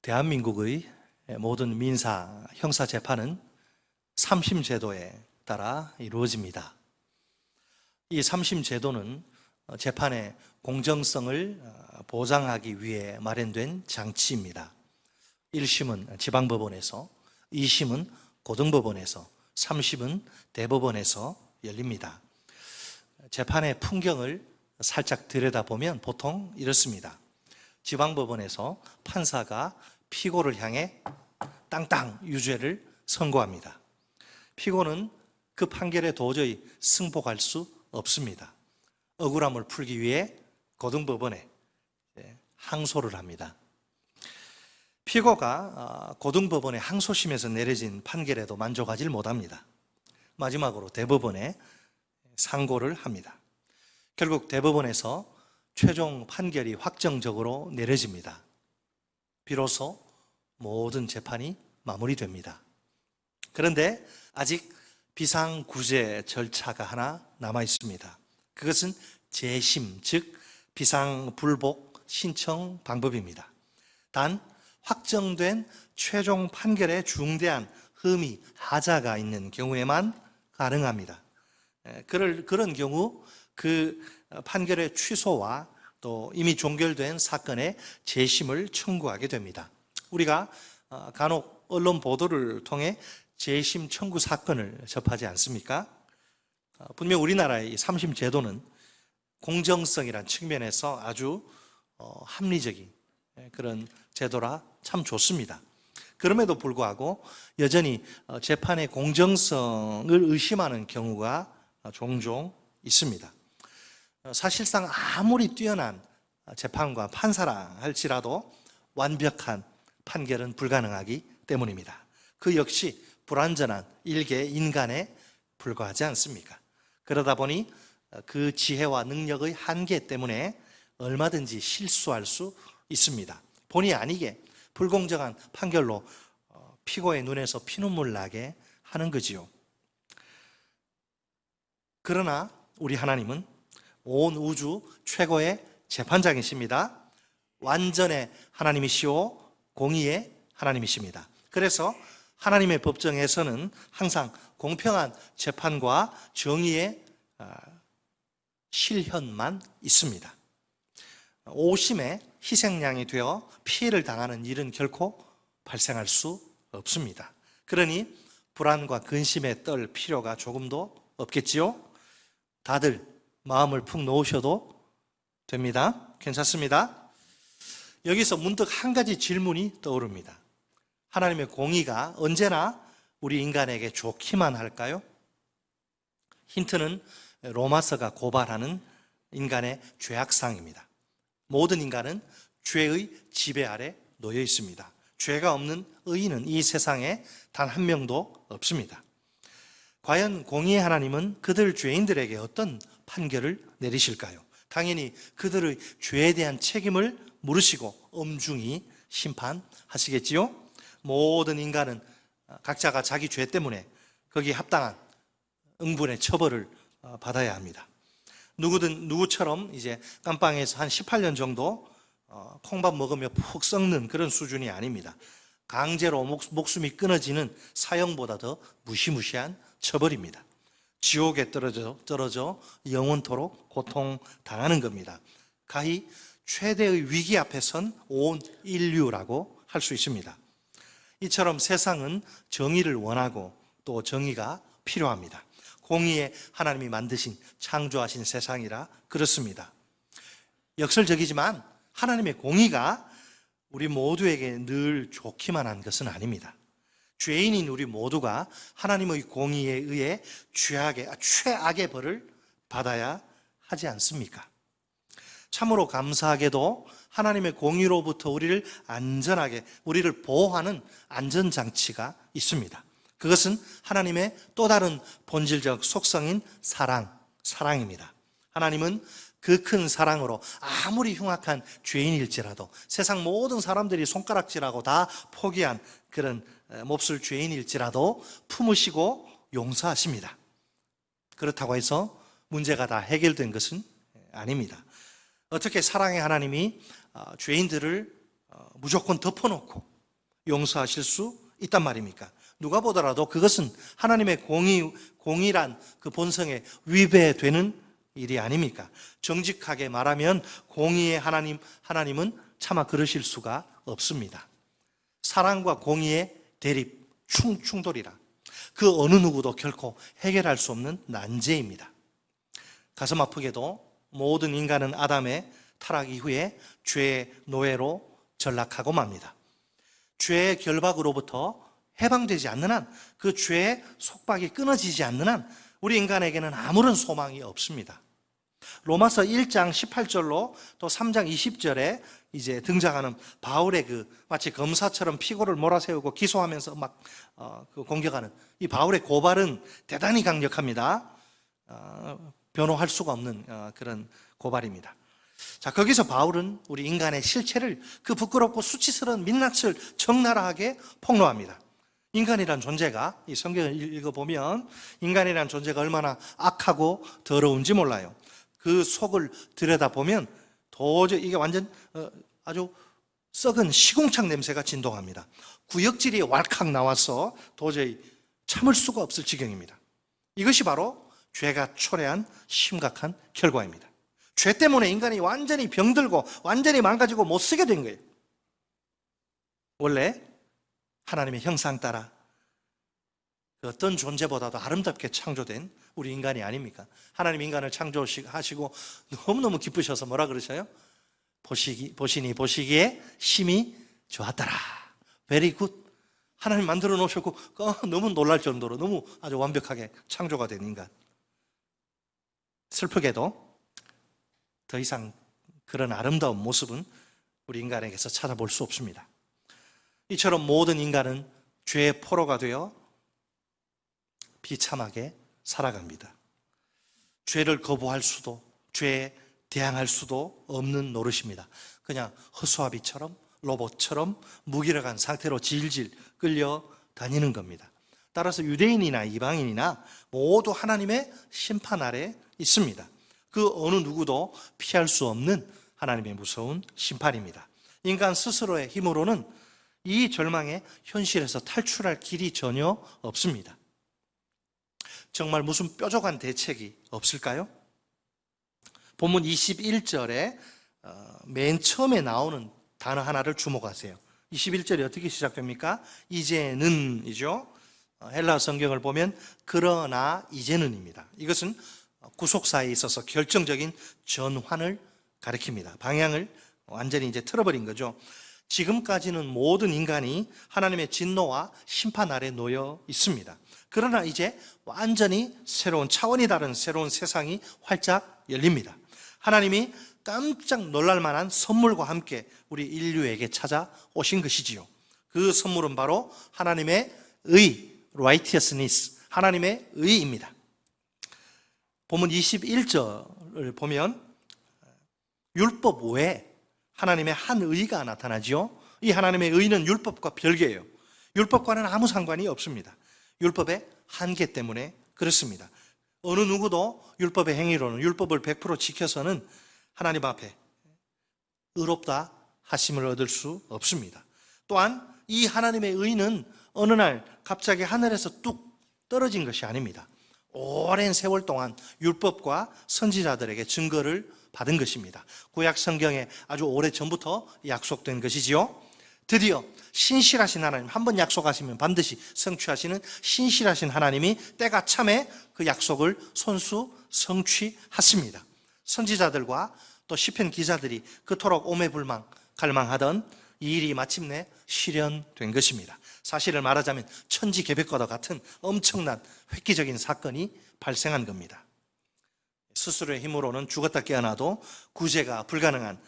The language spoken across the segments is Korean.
대한민국의 모든 민사, 형사 재판은 삼심 제도에 따라 이루어집니다. 이 삼심 제도는 재판의 공정성을 보장하기 위해 마련된 장치입니다. 1심은 지방법원에서, 2심은 고등법원에서, 3심은 대법원에서 열립니다. 재판의 풍경을 살짝 들여다보면 보통 이렇습니다. 지방법원에서 판사가 피고를 향해 땅땅 유죄를 선고합니다. 피고는 그 판결에 도저히 승복할 수 없습니다. 억울함을 풀기 위해 고등법원에 항소를 합니다. 피고가 고등법원의 항소심에서 내려진 판결에도 만족하지 못합니다. 마지막으로 대법원에 상고를 합니다. 결국 대법원에서 최종 판결이 확정적으로 내려집니다. 비로소 모든 재판이 마무리됩니다. 그런데 아직 비상구제 절차가 하나 남아 있습니다. 그것은 재심, 즉 비상불복 신청 방법입니다. 단 확정된 최종 판결에 중대한 흠의, 하자가 있는 경우에만 가능합니다. 그런 경우 그 판결의 취소와 또 이미 종결된 사건의 재심을 청구하게 됩니다. 우리가 간혹 언론 보도를 통해 재심 청구 사건을 접하지 않습니까? 분명 우리나라의 삼심 제도는 공정성이란 측면에서 아주 합리적인 그런 제도라 참 좋습니다. 그럼에도 불구하고 여전히 재판의 공정성을 의심하는 경우가 종종 있습니다. 사실상 아무리 뛰어난 재판과 판사라 할지라도 완벽한 판결은 불가능하기 때문입니다. 그 역시 불완전한 일개 인간에 불과하지 않습니까? 그러다 보니 그 지혜와 능력의 한계 때문에 얼마든지 실수할 수 있습니다. 본의 아니게 불공정한 판결로 피고의 눈에서 피눈물 나게 하는 거지요. 그러나 우리 하나님은 온 우주 최고의 재판장이십니다. 완전의 하나님이시오 공의의 하나님이십니다. 그래서 하나님의 법정에서는 항상 공평한 재판과 정의의 실현만 있습니다. 오심의 희생양이 되어 피해를 당하는 일은 결코 발생할 수 없습니다. 그러니 불안과 근심에 떨 필요가 조금도 없겠지요? 다들 마음을 푹 놓으셔도 됩니다. 괜찮습니다. 여기서 문득 한 가지 질문이 떠오릅니다. 하나님의 공의가 언제나 우리 인간에게 좋기만 할까요? 힌트는 로마서가 고발하는 인간의 죄악상입니다. 모든 인간은 죄의 지배 아래 놓여 있습니다. 죄가 없는 의인은 이 세상에 단 한 명도 없습니다. 과연 공의의 하나님은 그들 죄인들에게 어떤 판결을 내리실까요? 당연히 그들의 죄에 대한 책임을 물으시고 엄중히 심판하시겠지요? 모든 인간은 각자가 자기 죄 때문에 거기에 합당한 응분의 처벌을 받아야 합니다. 누구처럼 이제 깜빵에서 한 18년 정도 콩밥 먹으며 푹 썩는 그런 수준이 아닙니다. 강제로 목숨이 끊어지는 사형보다 더 무시무시한 처벌입니다. 지옥에 떨어져 영원토록 고통당하는 겁니다. 가히 최대의 위기 앞에 선 온 인류라고 할 수 있습니다. 이처럼 세상은 정의를 원하고 또 정의가 필요합니다. 공의의 하나님이 만드신 창조하신 세상이라 그렇습니다. 역설적이지만 하나님의 공의가 우리 모두에게 늘 좋기만 한 것은 아닙니다. 죄인인 우리 모두가 하나님의 공의에 의해 최악의 벌을 받아야 하지 않습니까? 참으로 감사하게도 하나님의 공의로부터 우리를 보호하는 안전장치가 있습니다. 그것은 하나님의 또 다른 본질적 속성인 사랑입니다. 하나님은 그 큰 사랑으로 아무리 흉악한 죄인일지라도 세상 모든 사람들이 손가락질하고 다 포기한 그런 몹쓸 죄인일지라도 품으시고 용서하십니다. 그렇다고 해서 문제가 다 해결된 것은 아닙니다. 어떻게 사랑의 하나님이 죄인들을 무조건 덮어놓고 용서하실 수 있단 말입니까? 누가 보더라도 그것은 하나님의 공의란 그 본성에 위배되는 일이 아닙니까? 정직하게 말하면 공의의 하나님은 차마 그러실 수가 없습니다. 사랑과 공의의 대립, 충돌이라 그 어느 누구도 결코 해결할 수 없는 난제입니다. 가슴 아프게도 모든 인간은 아담의 타락 이후에 죄의 노예로 전락하고 맙니다. 죄의 결박으로부터 해방되지 않는 한, 그 죄의 속박이 끊어지지 않는 한 우리 인간에게는 아무런 소망이 없습니다. 로마서 1장 18절로 또 3장 20절에 이제 등장하는 바울의 그 마치 검사처럼 피고를 몰아세우고 기소하면서 막 공격하는 이 바울의 고발은 대단히 강력합니다. 변호할 수가 없는 그런 고발입니다. 자, 거기서 바울은 우리 인간의 실체를 그 부끄럽고 수치스러운 민낯을 적나라하게 폭로합니다. 인간이란 존재가, 이 성경을 읽어보면 인간이란 존재가 얼마나 악하고 더러운지 몰라요. 그 속을 들여다보면 도저히 이게 완전 아주 썩은 시궁창 냄새가 진동합니다. 구역질이 왈칵 나와서 도저히 참을 수가 없을 지경입니다. 이것이 바로 죄가 초래한 심각한 결과입니다. 죄 때문에 인간이 완전히 병들고 완전히 망가지고 못쓰게 된 거예요. 원래 하나님의 형상 따라 어떤 존재보다도 아름답게 창조된 우리 인간이 아닙니까? 하나님 인간을 창조하시고 너무너무 기쁘셔서 뭐라 그러셔요? 보시니 보시기에 심히 좋았더라. Very good. 하나님 만들어 놓으셨고 너무 놀랄 정도로 너무 아주 완벽하게 창조가 된 인간. 슬프게도 더 이상 그런 아름다운 모습은 우리 인간에게서 찾아볼 수 없습니다. 이처럼 모든 인간은 죄의 포로가 되어 비참하게 살아갑니다. 죄를 거부할 수도, 죄에 대항할 수도 없는 노릇입니다. 그냥 허수아비처럼 로봇처럼 무기력한 상태로 질질 끌려 다니는 겁니다. 따라서 유대인이나 이방인이나 모두 하나님의 심판 아래 있습니다. 그 어느 누구도 피할 수 없는 하나님의 무서운 심판입니다. 인간 스스로의 힘으로는 이 절망의 현실에서 탈출할 길이 전혀 없습니다. 정말 무슨 뾰족한 대책이 없을까요? 본문 21절에 맨 처음에 나오는 단어 하나를 주목하세요. 21절이 어떻게 시작됩니까? 이제는이죠. 헬라 성경을 보면 그러나 이제는입니다. 이것은 구속사에 있어서 결정적인 전환을 가리킵니다. 방향을 완전히 이제 틀어버린 거죠. 지금까지는 모든 인간이 하나님의 진노와 심판 아래 놓여 있습니다. 그러나 이제 완전히 새로운 차원이 다른 새로운 세상이 활짝 열립니다. 하나님이 깜짝 놀랄 만한 선물과 함께 우리 인류에게 찾아오신 것이지요. 그 선물은 바로 하나님의 의, righteousness, 하나님의 의입니다. 본문 21절을 보면 율법 외에 하나님의 한 의가 나타나죠. 이 하나님의 의는 율법과 별개예요. 율법과는 아무 상관이 없습니다. 율법의 한계 때문에 그렇습니다. 어느 누구도 율법의 행위로는 율법을 100% 지켜서는 하나님 앞에 의롭다 하심을 얻을 수 없습니다. 또한 이 하나님의 의는 어느 날 갑자기 하늘에서 뚝 떨어진 것이 아닙니다. 오랜 세월 동안 율법과 선지자들에게 증거를 받은 것입니다. 구약 성경에 아주 오래전부터 약속된 것이지요. 드디어 신실하신 하나님, 한번 약속하시면 반드시 성취하시는 신실하신 하나님이 때가 참에 그 약속을 손수 성취하십니다. 선지자들과 또 시편 기자들이 그토록 오매불망 갈망하던 이 일이 마침내 실현된 것입니다. 사실을 말하자면 천지개벽과도 같은 엄청난 획기적인 사건이 발생한 겁니다. 스스로의 힘으로는 죽었다 깨어나도 구제가 불가능한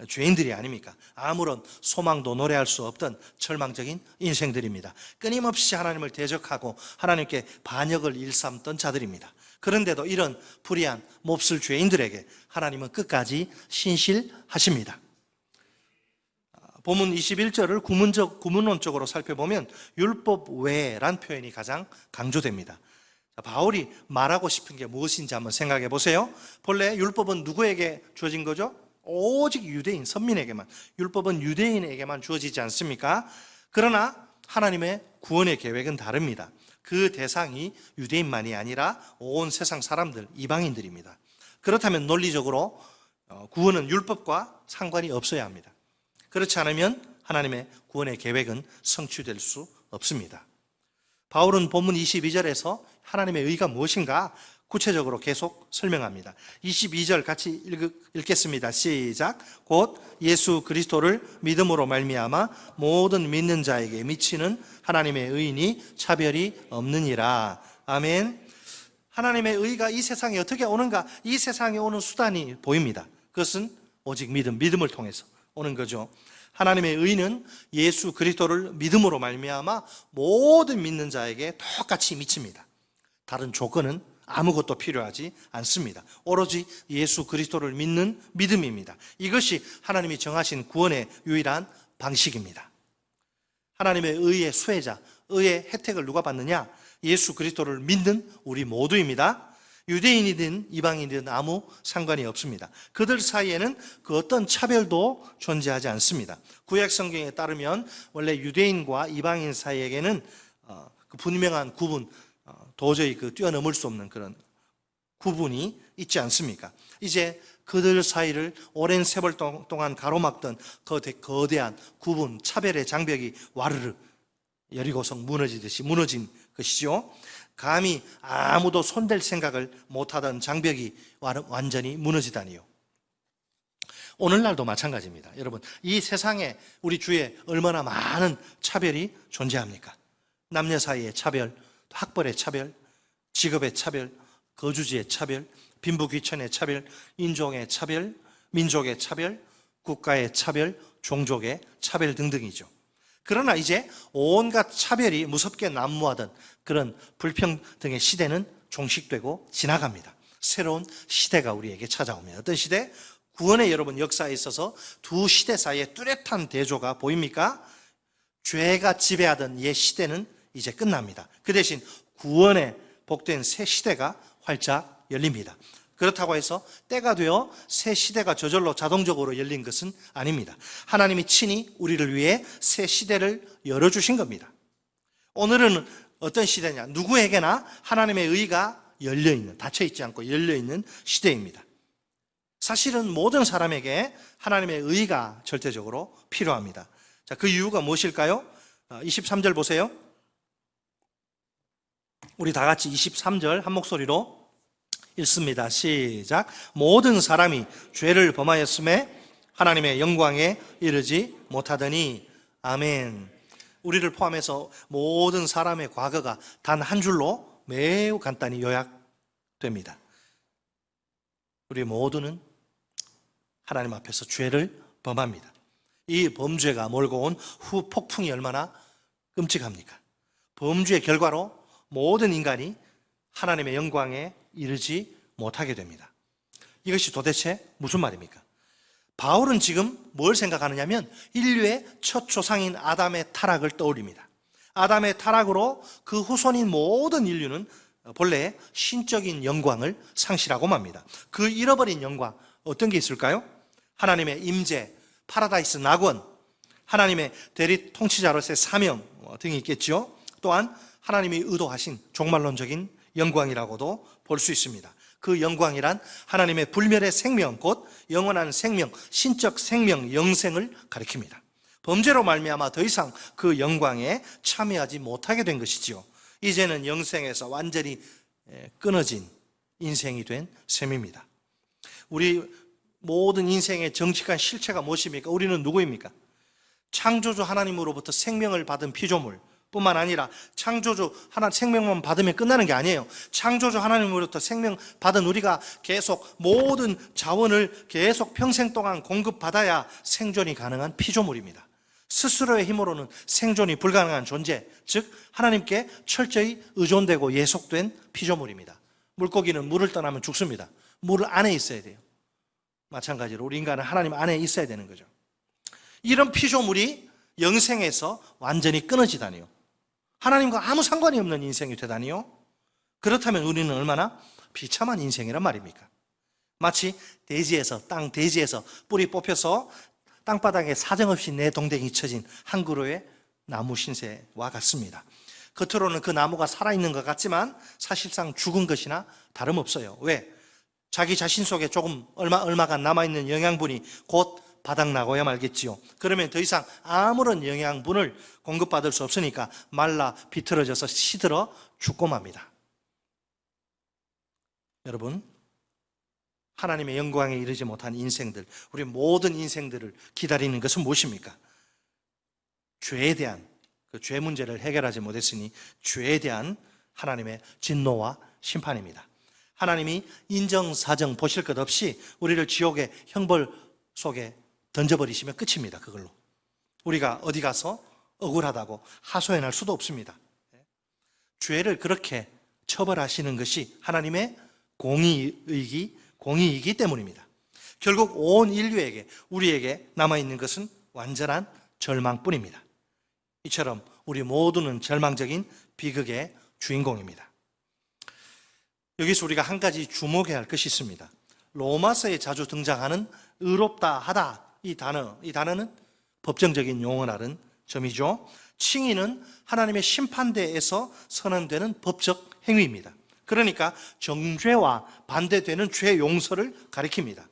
죄인들이 아닙니까? 아무런 소망도 노래할 수 없던 절망적인 인생들입니다. 끊임없이 하나님을 대적하고 하나님께 반역을 일삼던 자들입니다. 그런데도 이런 불의한 몹쓸 죄인들에게 하나님은 끝까지 신실하십니다. 본문 21절을 구문론적으로 살펴보면 율법 외란 표현이 가장 강조됩니다. 바울이 말하고 싶은 게 무엇인지 한번 생각해 보세요. 본래 율법은 누구에게 주어진 거죠? 오직 유대인, 선민에게만. 율법은 유대인에게만 주어지지 않습니까? 그러나 하나님의 구원의 계획은 다릅니다. 그 대상이 유대인만이 아니라 온 세상 사람들, 이방인들입니다. 그렇다면 논리적으로 구원은 율법과 상관이 없어야 합니다. 그렇지 않으면 하나님의 구원의 계획은 성취될 수 없습니다. 바울은 본문 22절에서 하나님의 의가 무엇인가 구체적으로 계속 설명합니다. 22절 같이 읽겠습니다. 시작. 곧 예수 그리스도를 믿음으로 말미암아 모든 믿는 자에게 미치는 하나님의 의인이 차별이 없느니라. 아멘. 하나님의 의가 이 세상에 어떻게 오는가? 이 세상에 오는 수단이 보입니다. 그것은 오직 믿음을 통해서 오는 거죠. 하나님의 의는 예수 그리스도를 믿음으로 말미암아 모든 믿는 자에게 똑같이 미칩니다. 다른 조건은 아무것도 필요하지 않습니다. 오로지 예수 그리스도를 믿는 믿음입니다. 이것이 하나님이 정하신 구원의 유일한 방식입니다. 하나님의 의의 수혜자, 의의 혜택을 누가 받느냐? 예수 그리스도를 믿는 우리 모두입니다. 유대인이든 이방인이든 아무 상관이 없습니다. 그들 사이에는 그 어떤 차별도 존재하지 않습니다. 구약 성경에 따르면 원래 유대인과 이방인 사이에게는 그 분명한 구분, 도저히 뛰어넘을 수 없는 그런 구분이 있지 않습니까? 이제 그들 사이를 오랜 세월 동안 가로막던 그 거대한 구분, 차별의 장벽이 와르르 여리고성 무너지듯이 무너진 것이죠. 감히 아무도 손댈 생각을 못하던 장벽이 완전히 무너지다니요. 오늘날도 마찬가지입니다. 여러분, 이 세상에 우리 주위에 얼마나 많은 차별이 존재합니까? 남녀 사이의 차별, 학벌의 차별, 직업의 차별, 거주지의 차별, 빈부귀천의 차별, 인종의 차별, 민족의 차별, 국가의 차별, 종족의 차별 등등이죠. 그러나 이제 온갖 차별이 무섭게 난무하던 그런 불평등의 시대는 종식되고 지나갑니다. 새로운 시대가 우리에게 찾아옵니다. 어떤 시대? 구원의 여러분 역사에 있어서 두 시대 사이에 뚜렷한 대조가 보입니까? 죄가 지배하던 옛 시대는 이제 끝납니다. 그 대신 구원의 복된 새 시대가 활짝 열립니다. 그렇다고 해서 때가 되어 새 시대가 저절로 자동적으로 열린 것은 아닙니다. 하나님이 친히 우리를 위해 새 시대를 열어주신 겁니다. 오늘은 어떤 시대냐? 누구에게나 하나님의 의가 열려있는, 닫혀있지 않고 열려있는 시대입니다. 사실은 모든 사람에게 하나님의 의가 절대적으로 필요합니다. 자, 그 이유가 무엇일까요? 23절 보세요. 우리 다 같이 23절 한 목소리로 읽습니다. 시작. 모든 사람이 죄를 범하였음에 하나님의 영광에 이르지 못하더니. 아멘. 우리를 포함해서 모든 사람의 과거가 단 한 줄로 매우 간단히 요약됩니다. 우리 모두는 하나님 앞에서 죄를 범합니다. 이 범죄가 몰고 온 후폭풍이 얼마나 끔찍합니까? 범죄의 결과로 모든 인간이 하나님의 영광에 이르지 못하게 됩니다. 이것이 도대체 무슨 말입니까? 바울은 지금 뭘 생각하느냐면 인류의 첫 조상인 아담의 타락을 떠올립니다. 아담의 타락으로 그 후손인 모든 인류는 본래 신적인 영광을 상실하고 맙니다. 그 잃어버린 영광, 어떤 게 있을까요? 하나님의 임재, 파라다이스 낙원, 하나님의 대리 통치자로서의 사명 등이 있겠죠. 또한 하나님이 의도하신 종말론적인 영광이라고도 볼 수 있습니다. 그 영광이란 하나님의 불멸의 생명, 곧 영원한 생명, 신적 생명, 영생을 가리킵니다. 범죄로 말미암아 더 이상 그 영광에 참여하지 못하게 된 것이지요. 이제는 영생에서 완전히 끊어진 인생이 된 셈입니다. 우리 모든 인생의 정직한 실체가 무엇입니까? 우리는 누구입니까? 창조주 하나님으로부터 생명을 받은 피조물 뿐만 아니라 창조주 하나 생명만 받으면 끝나는 게 아니에요. 창조주 하나님으로부터 생명 받은 우리가 계속 모든 자원을 계속 평생 동안 공급받아야 생존이 가능한 피조물입니다. 스스로의 힘으로는 생존이 불가능한 존재, 즉 하나님께 철저히 의존되고 예속된 피조물입니다. 물고기는 물을 떠나면 죽습니다. 물 안에 있어야 돼요. 마찬가지로 우리 인간은 하나님 안에 있어야 되는 거죠. 이런 피조물이 영생에서 완전히 끊어지다니요. 하나님과 아무 상관이 없는 인생이 되다니요. 그렇다면 우리는 얼마나 비참한 인생이란 말입니까? 마치 땅 대지에서 뿌리 뽑혀서 땅바닥에 사정없이 내동댕이 쳐진 한 그루의 나무 신세와 같습니다. 겉으로는 그 나무가 살아있는 것 같지만 사실상 죽은 것이나 다름없어요. 왜? 자기 자신 속에 조금 얼마간 남아있는 영양분이 곧 바닥나고야 말겠지요. 그러면 더 이상 아무런 영양분을 공급받을 수 없으니까 말라 비틀어져서 시들어 죽고 맙니다. 여러분, 하나님의 영광에 이르지 못한 인생들, 우리 모든 인생들을 기다리는 것은 무엇입니까? 죄에 대한, 그 죄 문제를 해결하지 못했으니 죄에 대한 하나님의 진노와 심판입니다. 하나님이 인정사정 보실 것 없이 우리를 지옥의 형벌 속에 던져버리시면 끝입니다. 그걸로 우리가 어디 가서 억울하다고 하소연할 수도 없습니다. 죄를 그렇게 처벌하시는 것이 하나님의 공의이기 때문입니다. 결국 온 인류에게, 우리에게 남아있는 것은 완전한 절망뿐입니다. 이처럼 우리 모두는 절망적인 비극의 주인공입니다. 여기서 우리가 한 가지 주목해야 할 것이 있습니다. 로마서에 자주 등장하는 의롭다 하다, 이 단어는 법정적인 용어라는 점이죠. 칭의는 하나님의 심판대에서 선언되는 법적 행위입니다. 그러니까 정죄와 반대되는 죄 용서를 가리킵니다.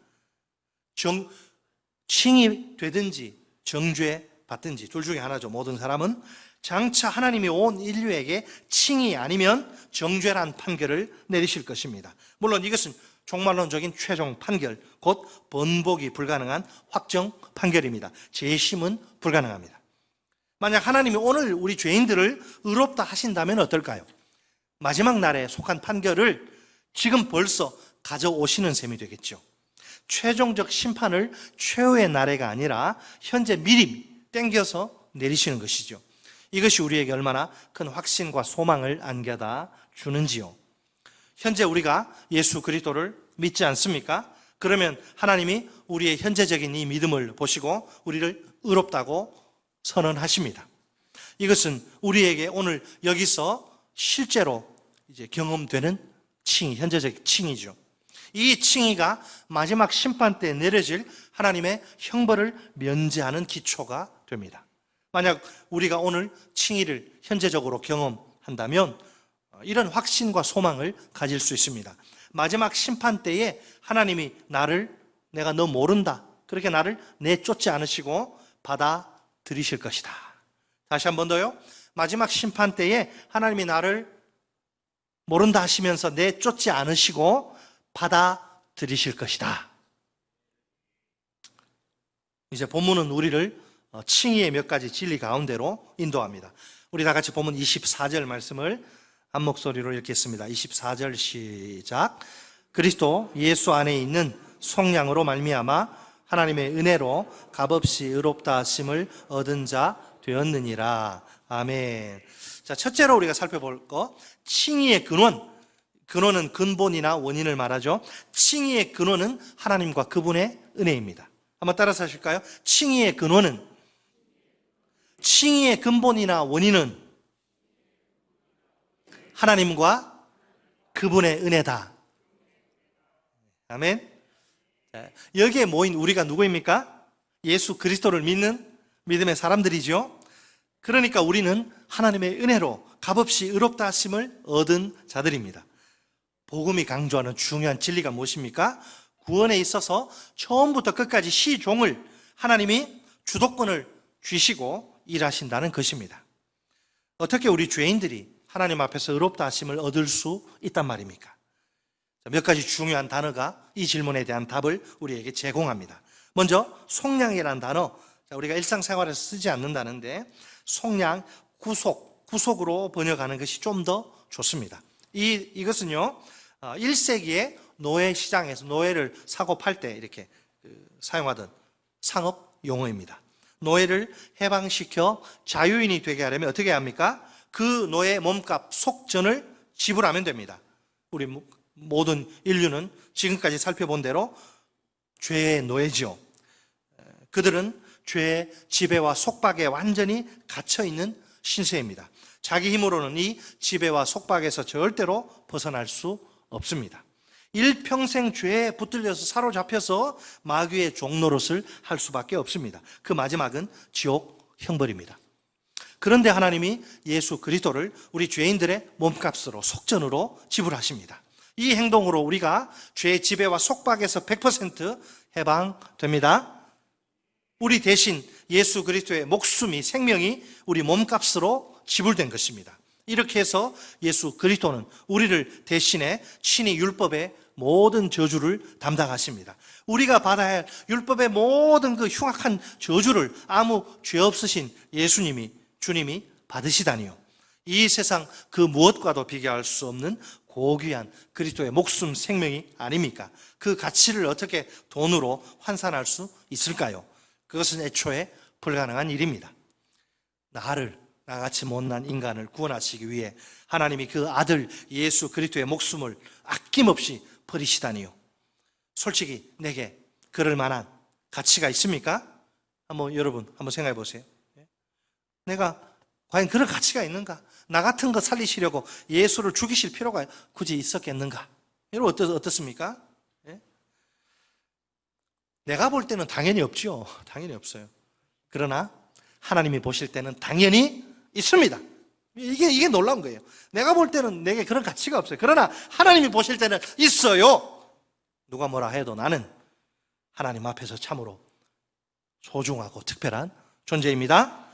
칭의 되든지 정죄 받든지 둘 중에 하나죠. 모든 사람은 장차 하나님이 온 인류에게 칭의 아니면 정죄란 판결을 내리실 것입니다. 물론 이것은 종말론적인 최종 판결, 곧 번복이 불가능한 확정 판결입니다. 재심은 불가능합니다. 만약 하나님이 오늘 우리 죄인들을 의롭다 하신다면 어떨까요? 마지막 날에 속한 판결을 지금 벌써 가져오시는 셈이 되겠죠. 최종적 심판을 최후의 날에가 아니라 현재 미리 땡겨서 내리시는 것이죠. 이것이 우리에게 얼마나 큰 확신과 소망을 안겨다 주는지요. 현재 우리가 예수 그리스도를 믿지 않습니까? 그러면 하나님이 우리의 현재적인 이 믿음을 보시고 우리를 의롭다고 선언하십니다. 이것은 우리에게 오늘 여기서 실제로 이제 경험되는 칭의, 현재적 칭의죠. 이 칭의가 마지막 심판 때 내려질 하나님의 형벌을 면제하는 기초가 됩니다. 만약 우리가 오늘 칭의를 현재적으로 경험한다면 이런 확신과 소망을 가질 수 있습니다. 마지막 심판 때에 하나님이 내가 너 모른다, 그렇게 나를 내쫓지 않으시고 받아들이실 것이다. 다시 한 번 더요. 마지막 심판 때에 하나님이 나를 모른다 하시면서 내쫓지 않으시고 받아들이실 것이다. 이제 본문은 우리를 칭의의 몇 가지 진리 가운데로 인도합니다. 우리 다 같이 본문 24절 말씀을 한 목소리로 읽겠습니다. 24절 시작. 그리스도 예수 안에 있는 속량으로 말미암아 하나님의 은혜로 값없이 의롭다 하심을 얻은 자 되었느니라. 아멘. 자, 첫째로 우리가 살펴볼 거, 칭의의 근원은 근본이나 원인을 말하죠. 칭의의 근원은 하나님과 그분의 은혜입니다. 한번 따라서 하실까요? 칭의의 근본이나 원인은 하나님과 그분의 은혜다. 아멘. 여기에 모인 우리가 누구입니까? 예수 그리스도를 믿는 믿음의 사람들이죠. 그러니까 우리는 하나님의 은혜로 값없이 의롭다 하심을 얻은 자들입니다. 복음이 강조하는 중요한 진리가 무엇입니까? 구원에 있어서 처음부터 끝까지 시종을 하나님이 주도권을 쥐시고 일하신다는 것입니다. 어떻게 우리 죄인들이 하나님 앞에서 의롭다 하심을 얻을 수 있단 말입니까? 몇 가지 중요한 단어가 이 질문에 대한 답을 우리에게 제공합니다. 먼저 속량이라는 단어, 우리가 일상생활에서 쓰지 않는다는데 속량, 구속으로 번역하는 것이 좀 더 좋습니다. 이것은요 1세기의 노예 시장에서 노예를 사고 팔 때 이렇게 사용하던 상업 용어입니다. 노예를 해방시켜 자유인이 되게 하려면 어떻게 해야 합니까? 그 노예 몸값 속전을 지불하면 됩니다. 우리 모든 인류는 지금까지 살펴본 대로 죄의 노예지요. 그들은 죄의 지배와 속박에 완전히 갇혀있는 신세입니다. 자기 힘으로는 이 지배와 속박에서 절대로 벗어날 수 없습니다. 일평생 죄에 붙들려서 사로잡혀서 마귀의 종노릇을 할 수밖에 없습니다. 그 마지막은 지옥 형벌입니다. 그런데 하나님이 예수 그리스도를 우리 죄인들의 몸값으로, 속전으로 지불하십니다. 이 행동으로 우리가 죄의 지배와 속박에서 100% 해방됩니다. 우리 대신 예수 그리스도의 목숨이, 생명이 우리 몸값으로 지불된 것입니다. 이렇게 해서 예수 그리스도는 우리를 대신해 친히 율법의 모든 저주를 담당하십니다. 우리가 받아야 할 율법의 모든 그 흉악한 저주를 아무 죄 없으신 주님이 받으시다니요. 이 세상 그 무엇과도 비교할 수 없는 고귀한 그리스도의 목숨, 생명이 아닙니까? 그 가치를 어떻게 돈으로 환산할 수 있을까요? 그것은 애초에 불가능한 일입니다. 나같이 못난 인간을 구원하시기 위해 하나님이 그 아들 예수 그리스도의 목숨을 아낌없이 버리시다니요. 솔직히 내게 그럴 만한 가치가 있습니까? 여러분 한번 생각해 보세요. 내가 과연 그런 가치가 있는가? 나 같은 거 살리시려고 예수를 죽이실 필요가 굳이 있었겠는가? 여러분 어떻습니까? 내가 볼 때는 당연히 없죠. 당연히 없어요. 그러나 하나님이 보실 때는 당연히 있습니다. 이게 놀라운 거예요. 내가 볼 때는 내게 그런 가치가 없어요. 그러나 하나님이 보실 때는 있어요. 누가 뭐라 해도 나는 하나님 앞에서 참으로 소중하고 특별한 존재입니다.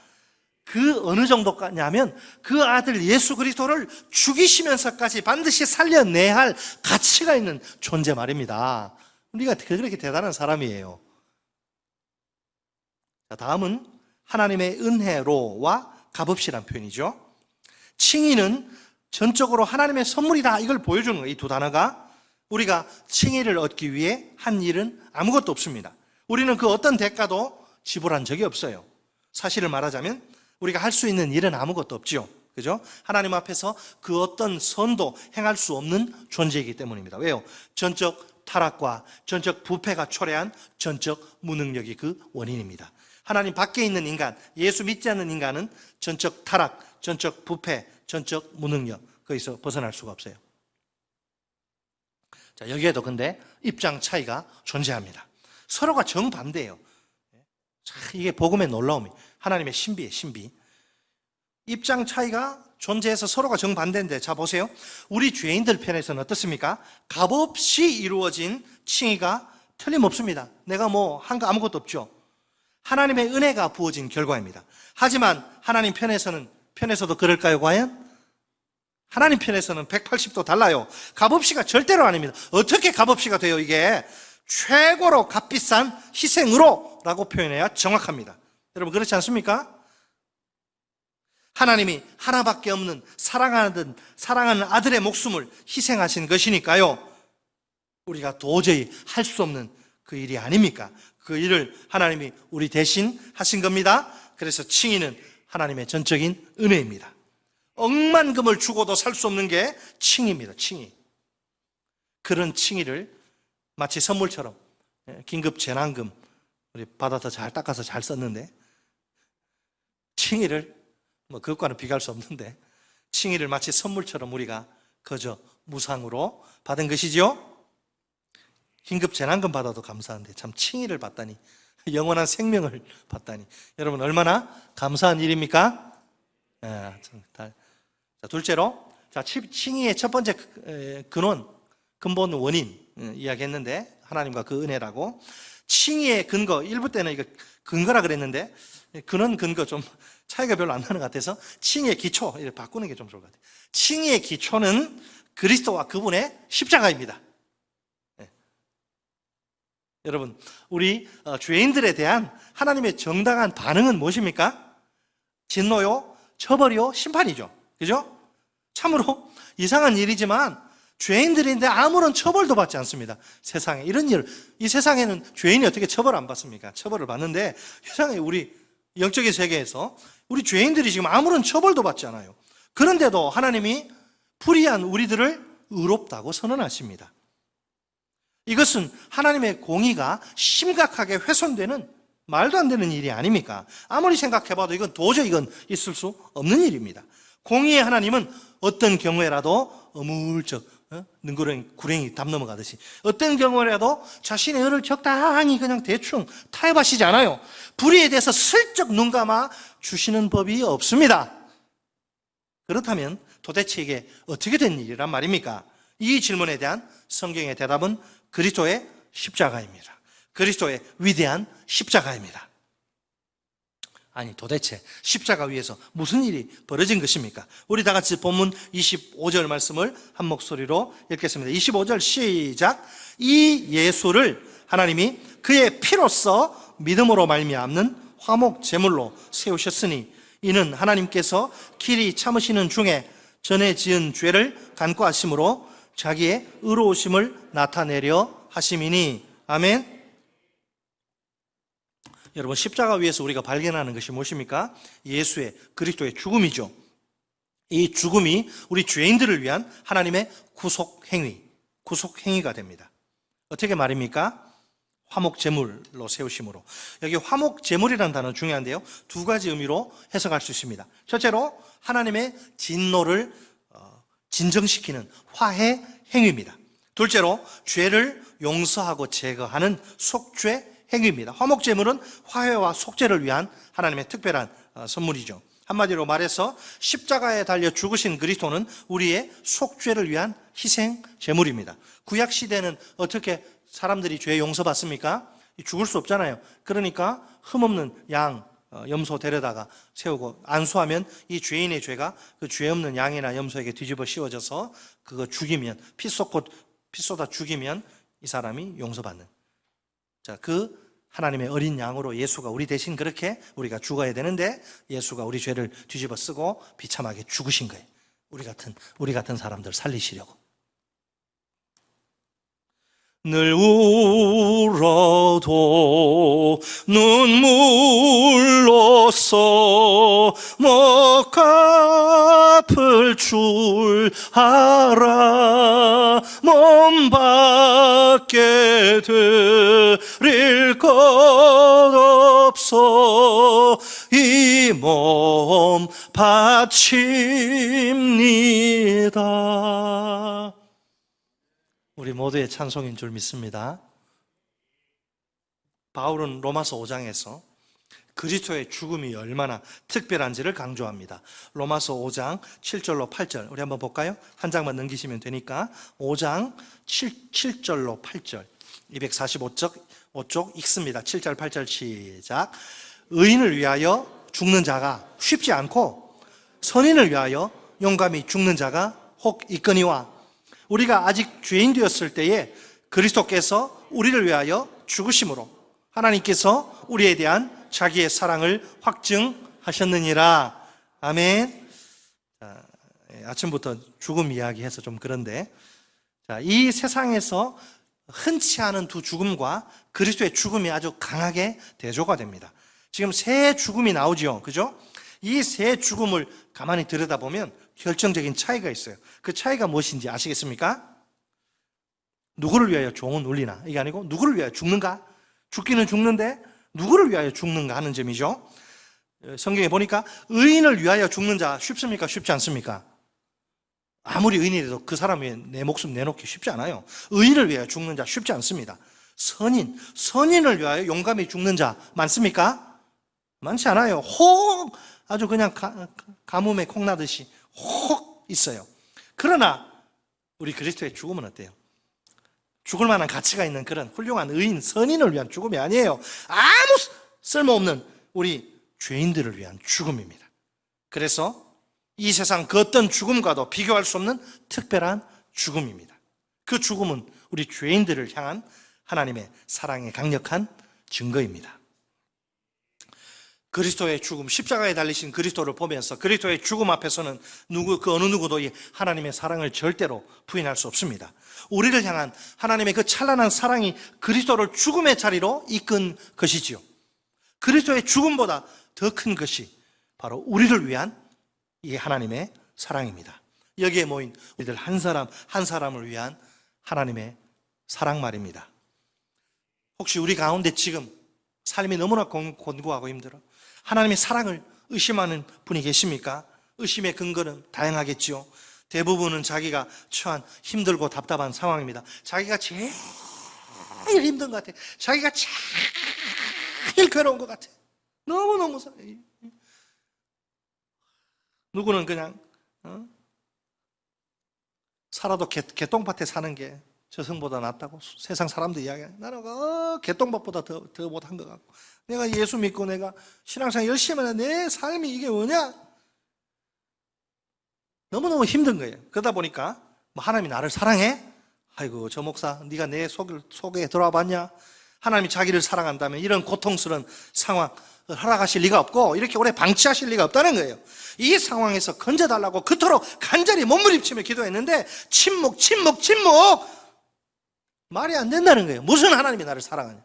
그 어느 정도까지냐면 그 아들 예수 그리스도를 죽이시면서까지 반드시 살려내야 할 가치가 있는 존재 말입니다. 우리가 그렇게 대단한 사람이에요. 자, 다음은 하나님의 은혜로와 값없이란 표현이죠. 칭의는 전적으로 하나님의 선물이다, 이걸 보여주는 거예요. 이 두 단어가. 우리가 칭의를 얻기 위해 한 일은 아무것도 없습니다. 우리는 그 어떤 대가도 지불한 적이 없어요. 사실을 말하자면 우리가 할 수 있는 일은 아무것도 없죠. 그죠? 하나님 앞에서 그 어떤 선도 행할 수 없는 존재이기 때문입니다. 왜요? 전적 타락과 전적 부패가 초래한 전적 무능력이 그 원인입니다. 하나님 밖에 있는 인간, 예수 믿지 않는 인간은 전적 타락, 전적 부패, 전적 무능력, 거기서 벗어날 수가 없어요. 자, 여기에도 근데 입장 차이가 존재합니다. 서로가 정반대예요. 이게 복음의 놀라움이, 하나님의 신비예요, 신비. 입장 차이가 존재해서 서로가 정반대인데, 자 보세요. 우리 죄인들 편에서는 어떻습니까? 값없이 이루어진 칭의가 틀림없습니다. 내가 한 거 아무것도 없죠. 하나님의 은혜가 부어진 결과입니다. 하지만 하나님 편에서도 그럴까요, 과연? 하나님 편에서는 180도 달라요. 값없이가 절대로 아닙니다. 어떻게 값없이가 돼요, 이게? 최고로 값비싼 희생으로 라고 표현해야 정확합니다. 여러분 그렇지 않습니까? 하나님이 하나밖에 없는 사랑하는 아들의 목숨을 희생하신 것이니까요, 우리가 도저히 할 수 없는 그 일이 아닙니까? 그 일을 하나님이 우리 대신 하신 겁니다. 그래서 칭의는 하나님의 전적인 은혜입니다. 억만금을 주고도 살 수 없는 게 칭의입니다. 칭의. 그런 칭의를 마치 선물처럼, 긴급 재난금 우리 받아서 잘 닦아서 잘 썼는데, 칭의를 그것과는 비교할 수 없는데, 칭의를 마치 선물처럼 우리가 그저 무상으로 받은 것이죠. 긴급 재난금 받아도 감사한데 참 칭의를 받다니, 영원한 생명을 받다니, 여러분 얼마나 감사한 일입니까? 자, 둘째로, 자, 칭의의 첫 번째 근본 원인 이야기했는데, 하나님과 그 은혜라고. 칭의의 근거, 일부 때는 이거 근거라 그랬는데 근거 좀 차이가 별로 안 나는 것 같아서 칭의의 기초 이렇게 바꾸는 게 좀 좋을 것 같아요. 칭의의 기초는 그리스도와 그분의 십자가입니다. 여러분, 우리 죄인들에 대한 하나님의 정당한 반응은 무엇입니까? 진노요, 처벌이요, 심판이죠. 그죠? 참으로 이상한 일이지만 죄인들인데 아무런 처벌도 받지 않습니다. 세상에 이런 일, 이 세상에는 죄인이 어떻게 처벌 안 받습니까? 처벌을 받는데, 세상에 우리 영적인 세계에서 우리 죄인들이 지금 아무런 처벌도 받지 않아요. 그런데도 하나님이 불의한 우리들을 의롭다고 선언하십니다. 이것은 하나님의 공의가 심각하게 훼손되는 말도 안 되는 일이 아닙니까? 아무리 생각해봐도 이건 도저히 있을 수 없는 일입니다. 공의의 하나님은 어떤 경우에라도 어물쩍 구렁이 담 넘어가듯이 어떤 경우라도 자신의 의를 적당히 그냥 대충 타협하시지 않아요. 불의에 대해서 슬쩍 눈 감아 주시는 법이 없습니다. 그렇다면 도대체 이게 어떻게 된 일이란 말입니까? 이 질문에 대한 성경의 대답은 그리스도의 십자가입니다. 그리스도의 위대한 십자가입니다. 아니 도대체 십자가 위에서 무슨 일이 벌어진 것입니까? 우리 다 같이 본문 25절 말씀을 한 목소리로 읽겠습니다. 25절 시작. 이 예수를 하나님이 그의 피로써 믿음으로 말미암는 화목 제물로 세우셨으니 이는 하나님께서 길이 참으시는 중에 전에 지은 죄를 간과하심으로 자기의 의로우심을 나타내려 하심이니. 아멘. 여러분, 십자가 위에서 우리가 발견하는 것이 무엇입니까? 예수의, 그리스도의 죽음이죠. 이 죽음이 우리 죄인들을 위한 하나님의 구속행위가 됩니다. 어떻게 말입니까? 화목제물로 세우심으로. 여기 화목제물이라는 단어는 중요한데요, 두 가지 의미로 해석할 수 있습니다. 첫째로 하나님의 진노를 진정시키는 화해 행위입니다. 둘째로 죄를 용서하고 제거하는 속죄 행위입니다. 화목제물은 화해와 속죄를 위한 하나님의 특별한 선물이죠. 한마디로 말해서 십자가에 달려 죽으신 그리스도는 우리의 속죄를 위한 희생 제물입니다. 구약 시대는 어떻게 사람들이 죄 용서받습니까? 죽을 수 없잖아요. 그러니까 흠없는 양, 염소 데려다가 세우고 안수하면 이 죄인의 죄가 그 죄 없는 양이나 염소에게 뒤집어 씌워져서 그거 죽이면, 피 쏟아 죽이면 이 사람이 용서받는. 자, 그 하나님의 어린 양으로 예수가 우리 대신 그렇게 우리가 죽어야 되는데 예수가 우리 죄를 뒤집어 쓰고 비참하게 죽으신 거예요. 우리 같은 사람들 살리시려고. 늘 울어도 눈물로써 못 갚을 줄 알아. 몸 밖에 드릴 것 없어 이 몸 바칩니다. 우리 모두의 찬송인 줄 믿습니다. 바울은 로마서 5장에서 그리스도의 죽음이 얼마나 특별한지를 강조합니다. 로마서 5장 7절로 8절 우리 한번 볼까요? 한 장만 넘기시면 되니까 5장 7절로 8절 245쪽 읽습니다. 7절 8절 시작. 의인을 위하여 죽는 자가 쉽지 않고 선인을 위하여 용감히 죽는 자가 혹 있거니와 우리가 아직 죄인 되었을 때에 그리스도께서 우리를 위하여 죽으심으로 하나님께서 우리에 대한 자기의 사랑을 확증하셨느니라. 아멘. 자, 아침부터 죽음 이야기해서 좀 그런데, 자, 이 세상에서 흔치 않은 두 죽음과 그리스도의 죽음이 아주 강하게 대조가 됩니다. 지금 세 죽음이 나오죠, 그죠? 이 세 죽음을 가만히 들여다보면 결정적인 차이가 있어요. 그 차이가 무엇인지 아시겠습니까? 누구를 위하여 종은 울리나? 이게 아니고 누구를 위하여 죽는가? 죽기는 죽는데 누구를 위하여 죽는가 하는 점이죠. 성경에 보니까 의인을 위하여 죽는 자 쉽습니까? 쉽지 않습니까? 아무리 의인이라도 그 사람 위해 내 목숨 내놓기 쉽지 않아요. 의인을 위하여 죽는 자 쉽지 않습니다. 선인을 위하여 용감히 죽는 자 많습니까? 많지 않아요. 혹 아주 그냥 가뭄에 콩나듯이 혹 있어요. 그러나 우리 그리스도의 죽음은 어때요? 죽을 만한 가치가 있는 그런 훌륭한 의인, 선인을 위한 죽음이 아니에요. 아무 쓸모없는 우리 죄인들을 위한 죽음입니다. 그래서 이 세상 그 어떤 죽음과도 비교할 수 없는 특별한 죽음입니다. 그 죽음은 우리 죄인들을 향한 하나님의 사랑의 강력한 증거입니다. 그리스도의 죽음, 십자가에 달리신 그리스도를 보면서 그리스도의 죽음 앞에서는 그 어느 누구도 이 하나님의 사랑을 절대로 부인할 수 없습니다. 우리를 향한 하나님의 그 찬란한 사랑이 그리스도를 죽음의 자리로 이끈 것이지요. 그리스도의 죽음보다 더 큰 것이 바로 우리를 위한 이 하나님의 사랑입니다. 여기에 모인 우리들 한 사람 한 사람을 위한 하나님의 사랑 말입니다. 혹시 우리 가운데 지금 삶이 너무나 곤고하고 힘들어 하나님의 사랑을 의심하는 분이 계십니까? 의심의 근거는 다양하겠지요. 대부분은 자기가 처한 힘들고 답답한 상황입니다. 자기가 제일 힘든 것 같아. 자기가 제일 괴로운 것 같아. 너무너무 누구는 그냥 살아도 개똥밭에 사는 게 저승보다 낫다고 세상 사람들 이야기해. 나는 개똥밭보다 더 못한 것 같고, 내가 예수 믿고 내가 신앙생활 열심히 하는 내 삶이 이게 뭐냐? 너무너무 힘든 거예요. 그러다 보니까 하나님이 나를 사랑해? 아이고 저 목사 네가 내 속에 들어와 봤냐? 하나님이 자기를 사랑한다면 이런 고통스러운 상황을 허락하실 리가 없고 이렇게 오래 방치하실 리가 없다는 거예요. 이 상황에서 건져달라고 그토록 간절히 몸부림치며 기도했는데 침묵 말이 안 된다는 거예요. 무슨 하나님이 나를 사랑하냐?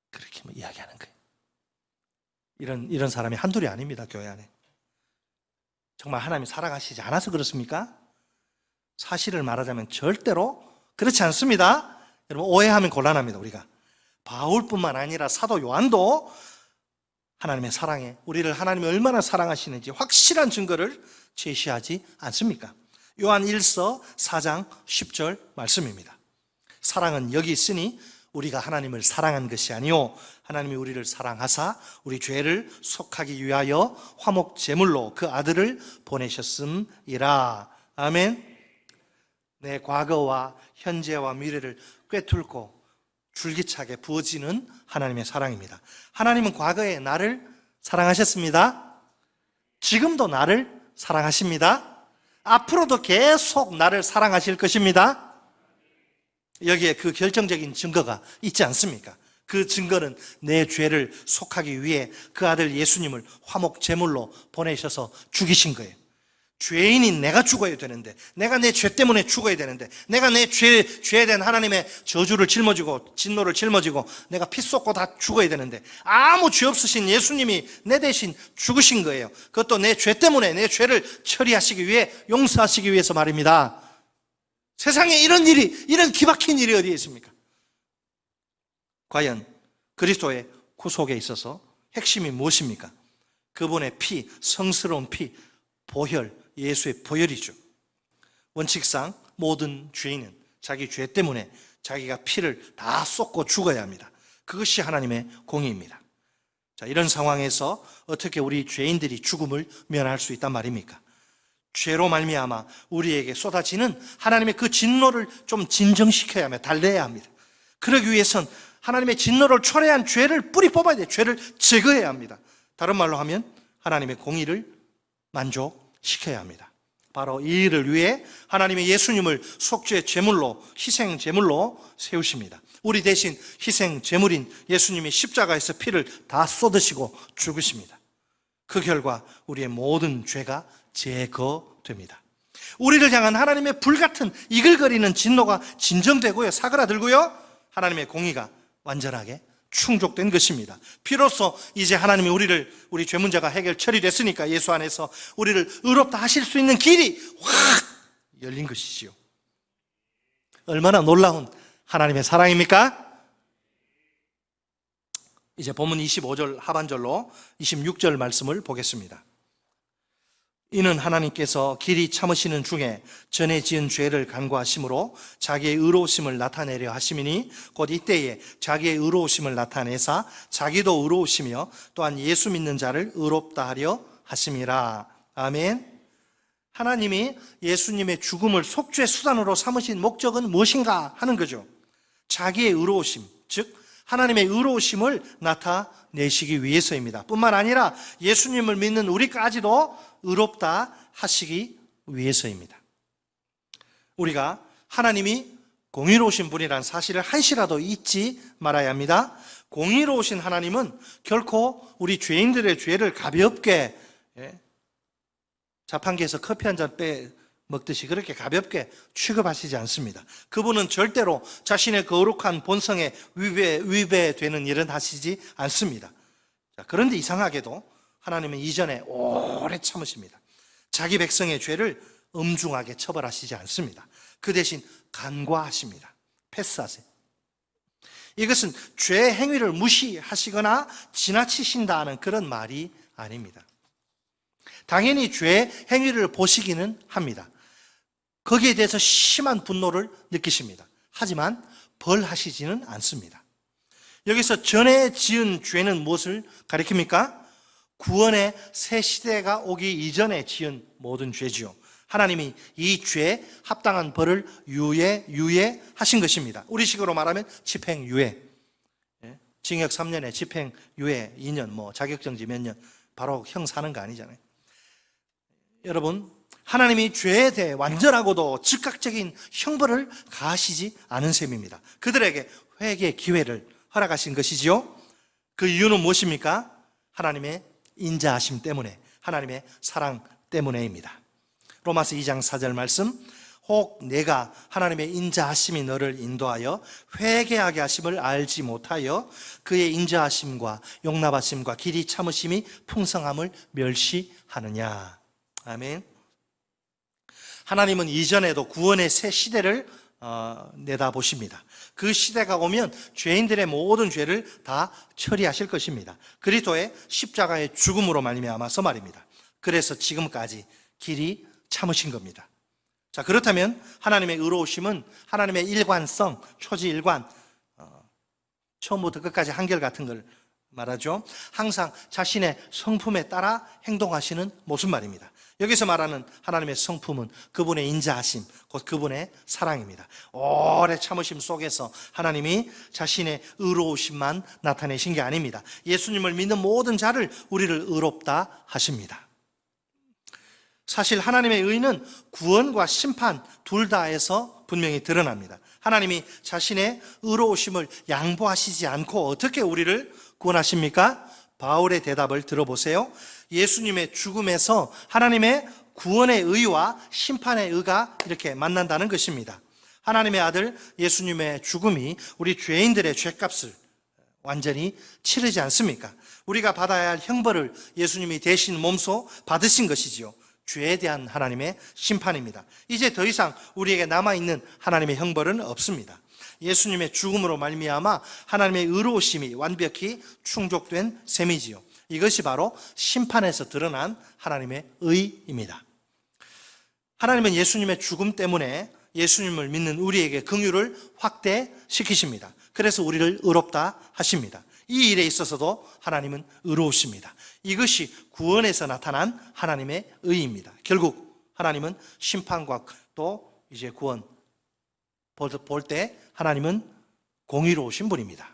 그렇게 이야기하는 거예요. 이런 사람이 한둘이 아닙니다. 교회 안에. 정말 하나님이 사랑하시지 않아서 그렇습니까? 사실을 말하자면 절대로 그렇지 않습니다. 여러분 오해하면 곤란합니다. 우리가 바울뿐만 아니라 사도 요한도 하나님의 사랑에, 우리를 하나님이 얼마나 사랑하시는지 확실한 증거를 제시하지 않습니까? 요한 1서 4장 10절 말씀입니다. 사랑은 여기 있으니 우리가 하나님을 사랑한 것이 아니요 하나님이 우리를 사랑하사 우리 죄를 속하기 위하여 화목 제물로 그 아들을 보내셨음이라. 아멘. 내 과거와 현재와 미래를 꿰뚫고 줄기차게 부어지는 하나님의 사랑입니다. 하나님은 과거에 나를 사랑하셨습니다. 지금도 나를 사랑하십니다. 앞으로도 계속 나를 사랑하실 것입니다. 여기에 그 결정적인 증거가 있지 않습니까? 그 증거는 내 죄를 속하기 위해 그 아들 예수님을 화목 제물로 보내셔서 죽이신 거예요. 죄인인 내가 죽어야 되는데, 내가 내 죄 때문에 죽어야 되는데, 내가 내 죄에 대한 하나님의 저주를 짊어지고 진노를 짊어지고 내가 피 쏟고 다 죽어야 되는데 아무 죄 없으신 예수님이 내 대신 죽으신 거예요. 그것도 내 죄 때문에, 내 죄를 처리하시기 위해, 용서하시기 위해서 말입니다. 세상에 이런 기막힌 일이 어디에 있습니까? 과연 그리스도의 구속에 있어서 핵심이 무엇입니까? 그분의 피, 성스러운 피, 보혈, 예수의 보혈이죠. 원칙상 모든 죄인은 자기 죄 때문에 자기가 피를 다 쏟고 죽어야 합니다. 그것이 하나님의 공의입니다. 자, 이런 상황에서 어떻게 우리 죄인들이 죽음을 면할 수 있단 말입니까? 죄로 말미암아 우리에게 쏟아지는 하나님의 그 진노를 좀 진정시켜야 합니다. 달래야 합니다. 그러기 위해선 하나님의 진노를 초래한 죄를 뿌리 뽑아야 돼요. 죄를 제거해야 합니다. 다른 말로 하면 하나님의 공의를 만족시켜야 합니다. 바로 이 일을 위해 하나님의 예수님을 속죄 제물로, 희생 제물로 세우십니다. 우리 대신 희생 제물인 예수님이 십자가에서 피를 다 쏟으시고 죽으십니다. 그 결과 우리의 모든 죄가 제거됩니다. 우리를 향한 하나님의 불같은 이글거리는 진노가 진정되고요, 사그라들고요, 하나님의 공의가 완전하게 충족된 것입니다. 비로소 이제 하나님이 우리 죄 문제가 해결 처리됐으니까 예수 안에서 우리를 의롭다 하실 수 있는 길이 확 열린 것이지요. 얼마나 놀라운 하나님의 사랑입니까? 이제 본문 25절 하반절로 26절 말씀을 보겠습니다. 이는 하나님께서 길이 참으시는 중에 전에 지은 죄를 간구하심으로 자기의 의로우심을 나타내려 하심이니 곧 이때에 자기의 의로우심을 나타내사 자기도 의로우시며 또한 예수 믿는 자를 의롭다 하려 하심이라. 아멘. 하나님이 예수님의 죽음을 속죄 수단으로 삼으신 목적은 무엇인가 하는 거죠. 자기의 의로우심, 즉 하나님의 의로우심을 나타내시기 위해서입니다. 뿐만 아니라 예수님을 믿는 우리까지도 의롭다 하시기 위해서입니다. 우리가 하나님이 공의로우신 분이라는 사실을 한시라도 잊지 말아야 합니다. 공의로우신 하나님은 결코 우리 죄인들의 죄를 가볍게, 자판기에서 커피 한 잔 먹듯이 그렇게 가볍게 취급하시지 않습니다. 그분은 절대로 자신의 거룩한 본성에 위배되는 일은 하시지 않습니다. 그런데 이상하게도 하나님은 이전에 오래 참으십니다. 자기 백성의 죄를 엄중하게 처벌하시지 않습니다. 그 대신 간과하십니다. 패스하세요. 이것은 죄 행위를 무시하시거나 지나치신다는 그런 말이 아닙니다. 당연히 죄의 행위를 보시기는 합니다. 거기에 대해서 심한 분노를 느끼십니다. 하지만 벌하시지는 않습니다. 여기서 전에 지은 죄는 무엇을 가리킵니까? 구원의 새 시대가 오기 이전에 지은 모든 죄지요. 하나님이 이 죄에 합당한 벌을 유예하신 것입니다. 우리식으로 말하면 집행유예. 징역 3년에 집행유예 2년, 자격정지 몇 년, 바로 형 사는 거 아니잖아요. 여러분, 하나님이 죄에 대해 완전하고도 즉각적인 형벌을 가하시지 않은 셈입니다. 그들에게 회개의 기회를 허락하신 것이지요. 그 이유는 무엇입니까? 하나님의 인자하심 때문에, 하나님의 사랑 때문에입니다. 로마서 2장 4절 말씀, 혹 내가 하나님의 인자하심이 너를 인도하여 회개하게 하심을 알지 못하여 그의 인자하심과 용납하심과 길이 참으심이 풍성함을 멸시하느냐. 아멘. 하나님은 이전에도 구원의 새 시대를 내다보십니다. 그 시대가 오면 죄인들의 모든 죄를 다 처리하실 것입니다. 그리스도의 십자가의 죽음으로 말미암아서 말입니다. 그래서 지금까지 길이 참으신 겁니다. 자, 그렇다면 하나님의 의로우심은 하나님의 일관성, 초지일관, 처음부터 끝까지 한결같은 걸 말하죠. 항상 자신의 성품에 따라 행동하시는 모습 말입니다. 여기서 말하는 하나님의 성품은 그분의 인자하심, 곧 그분의 사랑입니다. 오래 참으심 속에서 하나님이 자신의 의로우심만 나타내신 게 아닙니다. 예수님을 믿는 모든 자를 우리를 의롭다 하십니다. 사실 하나님의 의는 구원과 심판 둘 다에서 분명히 드러납니다. 하나님이 자신의 의로우심을 양보하시지 않고 어떻게 우리를 구원하십니까? 바울의 대답을 들어보세요. 예수님의 죽음에서 하나님의 구원의 의와 심판의 의가 이렇게 만난다는 것입니다. 하나님의 아들 예수님의 죽음이 우리 죄인들의 죄값을 완전히 치르지 않습니까? 우리가 받아야 할 형벌을 예수님이 대신 몸소 받으신 것이지요. 죄에 대한 하나님의 심판입니다. 이제 더 이상 우리에게 남아있는 하나님의 형벌은 없습니다. 예수님의 죽음으로 말미암아 하나님의 의로우심이 완벽히 충족된 셈이지요. 이것이 바로 심판에서 드러난 하나님의 의입니다. 하나님은 예수님의 죽음 때문에 예수님을 믿는 우리에게 긍휼을 확대시키십니다. 그래서 우리를 의롭다 하십니다. 이 일에 있어서도 하나님은 의로우십니다. 이것이 구원에서 나타난 하나님의 의입니다. 결국 하나님은 심판과 또 이제 구원 볼 때 하나님은 공의로우신 분입니다.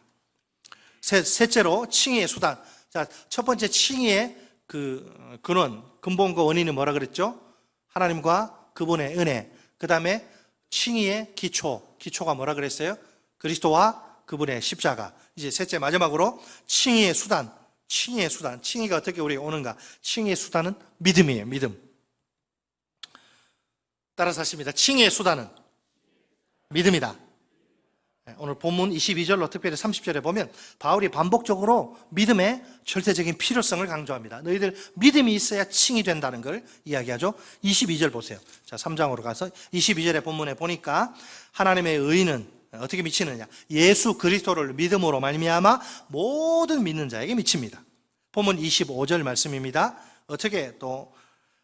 셋째로 칭의의 수단. 자, 첫 번째 칭의의 그 근원, 근본과 원인은 뭐라 그랬죠? 하나님과 그분의 은혜. 그 다음에 칭의의 기초가 뭐라 그랬어요? 그리스도와 그분의 십자가. 이제 셋째 마지막으로 칭의의 수단. 칭의가 어떻게 우리에게 오는가? 칭의의 수단은 믿음이에요. 믿음. 따라서 하십니다. 칭의의 수단은 믿음이다. 오늘 본문 22절로 특별히 30절에 보면 바울이 반복적으로 믿음의 절대적인 필요성을 강조합니다. 너희들 믿음이 있어야 칭이 된다는 걸 이야기하죠. 22절 보세요. 자, 3장으로 가서 22절의 본문에 보니까 하나님의 의는 어떻게 미치느냐? 예수 그리스도를 믿음으로 말미암아 모든 믿는 자에게 미칩니다. 본문 25절 말씀입니다. 어떻게 또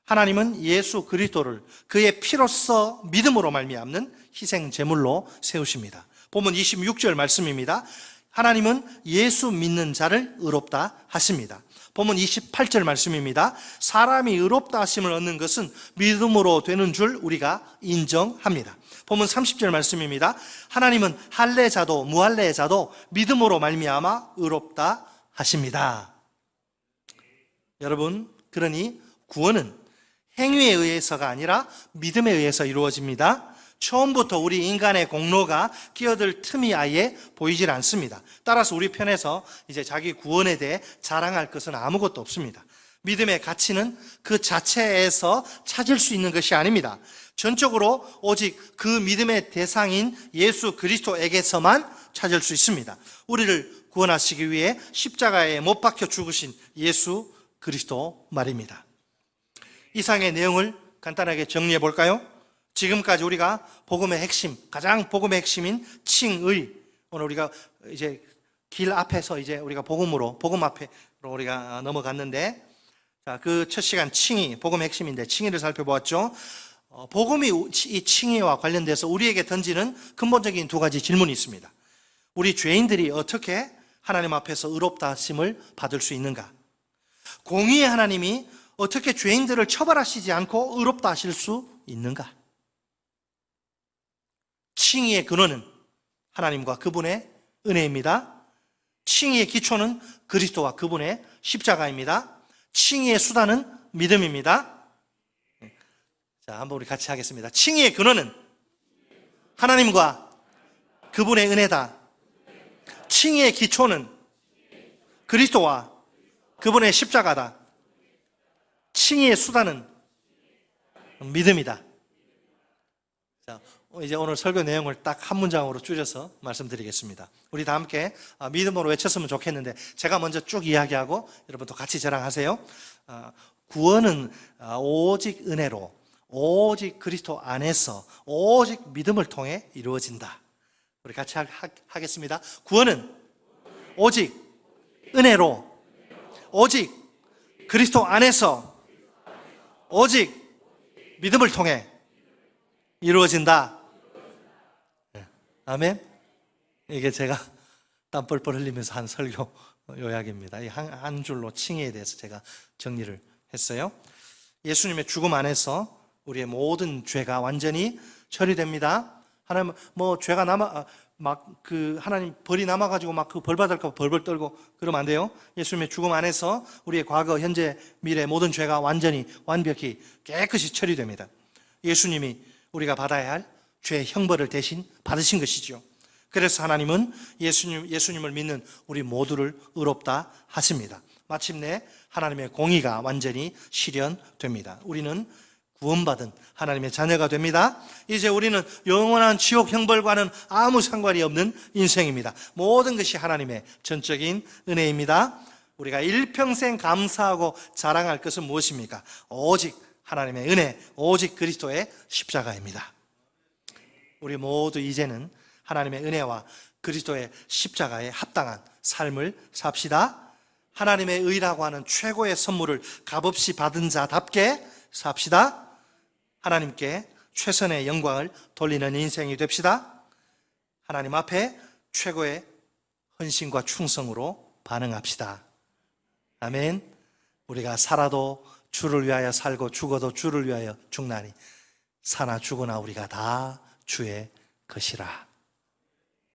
하나님은 예수 그리스도를 그의 피로써 믿음으로 말미암는 희생 제물로 세우십니다. 본문 26절 말씀입니다. 하나님은 예수 믿는 자를 의롭다 하십니다. 본문 28절 말씀입니다. 사람이 의롭다 하심을 얻는 것은 믿음으로 되는 줄 우리가 인정합니다. 본문 30절 말씀입니다. 하나님은 할례자도 무할례자도 믿음으로 말미암아 의롭다 하십니다. 여러분, 그러니 구원은 행위에 의해서가 아니라 믿음에 의해서 이루어집니다. 처음부터 우리 인간의 공로가 끼어들 틈이 아예 보이질 않습니다. 따라서 우리 편에서 이제 자기 구원에 대해 자랑할 것은 아무것도 없습니다. 믿음의 가치는 그 자체에서 찾을 수 있는 것이 아닙니다. 전적으로 오직 그 믿음의 대상인 예수 그리스도에게서만 찾을 수 있습니다. 우리를 구원하시기 위해 십자가에 못 박혀 죽으신 예수 그리스도 말입니다. 이상의 내용을 간단하게 정리해 볼까요? 지금까지 우리가 복음의 핵심, 가장 복음의 핵심인 칭의. 오늘 우리가 이제 길 앞에서 이제 우리가 복음 앞에로 우리가 넘어갔는데, 자, 그 첫 시간 칭의, 복음의 핵심인데 칭의를 살펴보았죠. 복음이 이 칭의와 관련돼서 우리에게 던지는 근본적인 두 가지 질문이 있습니다. 우리 죄인들이 어떻게 하나님 앞에서 의롭다 하심을 받을 수 있는가? 공의의 하나님이 어떻게 죄인들을 처벌하시지 않고 의롭다 하실 수 있는가? 칭의의 근원은 하나님과 그분의 은혜입니다. 칭의의 기초는 그리스도와 그분의 십자가입니다. 칭의의 수단은 믿음입니다. 자, 한번 우리 같이 하겠습니다. 칭의의 근원은 하나님과 그분의 은혜다. 칭의의 기초는 그리스도와 그분의 십자가다. 칭의의 수단은 믿음이다. 자, 이제 오늘 설교 내용을 딱 한 문장으로 줄여서 말씀드리겠습니다. 우리 다 함께 믿음으로 외쳤으면 좋겠는데 제가 먼저 쭉 이야기하고 여러분도 같이 저랑하세요. 구원은 오직 은혜로, 오직 그리스도 안에서, 오직 믿음을 통해 이루어진다. 우리 같이 하겠습니다. 구원은 오직 은혜로, 오직 그리스도 안에서, 오직 믿음을 통해 이루어진다. 네. 아멘. 이게 제가 땀 뻘뻘 흘리면서 한 설교 요약입니다. 이 한 줄로 칭의에 대해서 제가 정리를 했어요. 예수님의 죽음 안에서 우리의 모든 죄가 완전히 처리됩니다. 하나님 죄가 하나님 벌이 남아가지고 그 벌 받을까 벌벌 떨고 그러면 안 돼요. 예수님의 죽음 안에서 우리의 과거, 현재, 미래 모든 죄가 완전히 완벽히 깨끗이 처리됩니다. 예수님이 우리가 받아야 할 죄의 형벌을 대신 받으신 것이죠. 그래서 하나님은 예수님을 믿는 우리 모두를 의롭다 하십니다. 마침내 하나님의 공의가 완전히 실현됩니다. 우리는 구원받은 하나님의 자녀가 됩니다. 이제 우리는 영원한 지옥 형벌과는 아무 상관이 없는 인생입니다. 모든 것이 하나님의 전적인 은혜입니다. 우리가 일평생 감사하고 자랑할 것은 무엇입니까? 오직 하나님의 은혜, 오직 그리스도의 십자가입니다. 우리 모두 이제는 하나님의 은혜와 그리스도의 십자가에 합당한 삶을 삽시다. 하나님의 의라고 하는 최고의 선물을 값없이 받은 자답게 삽시다. 하나님께 최선의 영광을 돌리는 인생이 됩시다. 하나님 앞에 최고의 헌신과 충성으로 반응합시다. 아멘. 우리가 살아도 주를 위하여 살고 죽어도 주를 위하여 죽나니 사나 죽으나 우리가 다 주의 것이라.